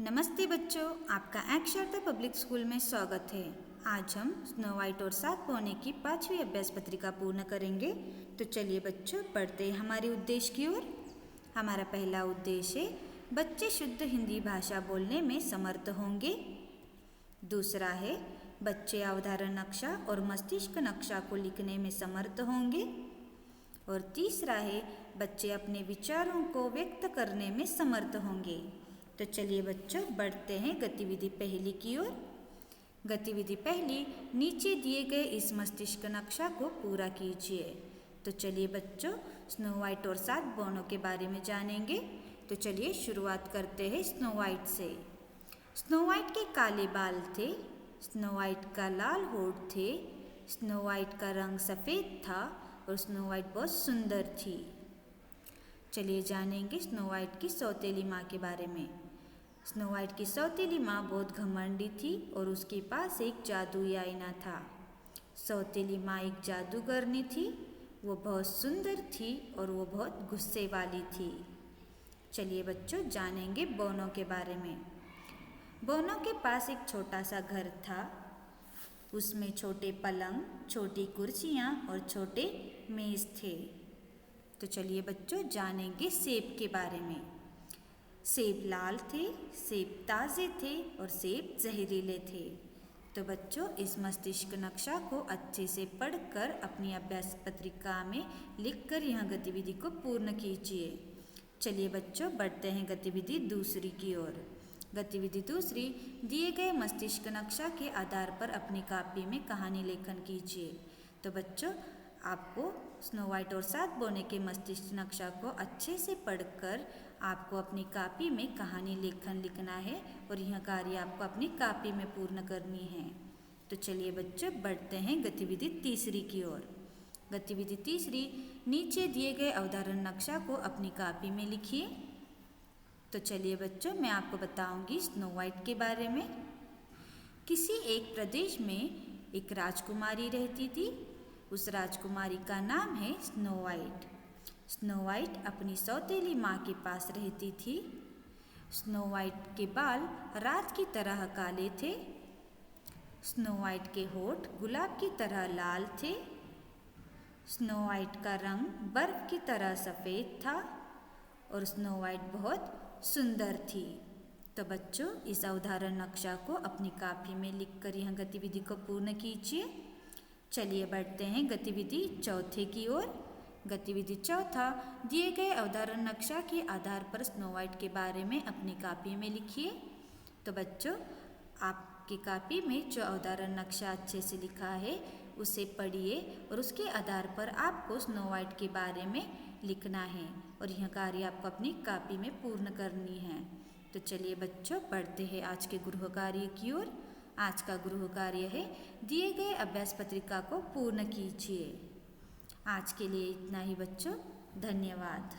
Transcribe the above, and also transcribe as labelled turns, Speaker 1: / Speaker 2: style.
Speaker 1: नमस्ते बच्चों, आपका अक्षरता पब्लिक स्कूल में स्वागत है। आज हम स्नो वाइट और 7 पौने की 5वीं अभ्यास पत्रिका पूर्ण करेंगे। तो चलिए बच्चों, बढ़ते हैं हमारे उद्देश्य की ओर। हमारा पहला उद्देश्य है बच्चे शुद्ध हिंदी भाषा बोलने में समर्थ होंगे। दूसरा है बच्चे अवधारण नक्शा और मस्तिष्क नक्शा को लिखने में समर्थ होंगे। और तीसरा है बच्चे अपने विचारों को व्यक्त करने में समर्थ होंगे। तो चलिए बच्चों, बढ़ते हैं गतिविधि पहली की ओर। गतिविधि पहली, नीचे दिए गए इस मस्तिष्क नक्शा को पूरा कीजिए। तो चलिए बच्चों, स्नो वाइट और 7 बौनों के बारे में जानेंगे। तो चलिए शुरुआत करते हैं स्नो वाइट से। स्नो वाइट के काले बाल थे, स्नो वाइट का लाल होठ थे, स्नो वाइट का रंग सफ़ेद था और स्नो वाइट बहुत सुंदर थी। चलिए जानेंगे स्नो वाइट की सौतेली माँ के बारे में। स्नो वाइट की सौतेली माँ बहुत घमंडी थी और उसके पास एक जादुई आईना था। सौतेली माँ एक जादूगरनी थी। वो बहुत सुंदर थी और वो बहुत गुस्से वाली थी। चलिए बच्चों, जानेंगे बौनों के बारे में। बौनों के पास एक छोटा सा घर था। उसमें छोटे पलंग, छोटी कुर्सियाँ और छोटे मेज़ थे। तो चलिए बच्चों, जानेंगे सेब के बारे में। सेब लाल थे, सेब ताज़े थे और सेब जहरीले थे। तो बच्चों, इस मस्तिष्क नक्शा को अच्छे से पढ़कर अपनी अभ्यास पत्रिका में लिखकर यह गतिविधि को पूर्ण कीजिए। चलिए बच्चों, बढ़ते हैं गतिविधि दूसरी की ओर। गतिविधि दूसरी, दिए गए मस्तिष्क नक्शा के आधार पर अपनी कॉपी में कहानी लेखन कीजिए। तो बच्चों, आपको स्नो वाइट और 7 बौने के मस्तिष्क नक्शा को अच्छे से पढ़कर आपको अपनी कॉपी में कहानी लेखन लिखना है और यह कार्य आपको अपनी कॉपी में पूर्ण करनी है। तो चलिए बच्चों, बढ़ते हैं गतिविधि तीसरी की ओर। गतिविधि तीसरी, नीचे दिए गए अवधारण नक्शा को अपनी कॉपी में लिखिए। तो चलिए बच्चों, मैं आपको बताऊंगी स्नो वाइट के बारे में। किसी एक प्रदेश में एक राजकुमारी रहती थी। उस राजकुमारी का नाम है स्नो वाइट। स्नो वाइट अपनी सौतेली माँ के पास रहती थी। स्नो वाइट के बाल रात की तरह काले थे। स्नो वाइट के होठ गुलाब की तरह लाल थे। स्नो वाइट का रंग बर्फ की तरह सफ़ेद था और स्नो वाइट बहुत सुंदर थी। तो बच्चों, इस अवधारण नक्शा को अपनी कॉपी में लिखकर यह गतिविधि को पूर्ण कीजिए। चलिए बढ़ते हैं गतिविधि चौथे की ओर। गतिविधि चौथा, दिए गए अवधारण नक्शा के आधार पर स्नो वाइट के बारे में अपनी कॉपी में लिखिए। तो बच्चों, आपकी कॉपी में जो अवधारण नक्शा अच्छे से लिखा है उसे पढ़िए और उसके आधार पर आपको स्नो वाइट के बारे में लिखना है और यह कार्य आपको अपनी कॉपी में पूर्ण करनी है। तो चलिए बच्चों, बढ़ते हैं आज के गृह कार्य की ओर। आज का गृह कार्य है, दिए गए अभ्यास पत्रिका को पूर्ण कीजिए। आज के लिए इतना ही बच्चों, धन्यवाद।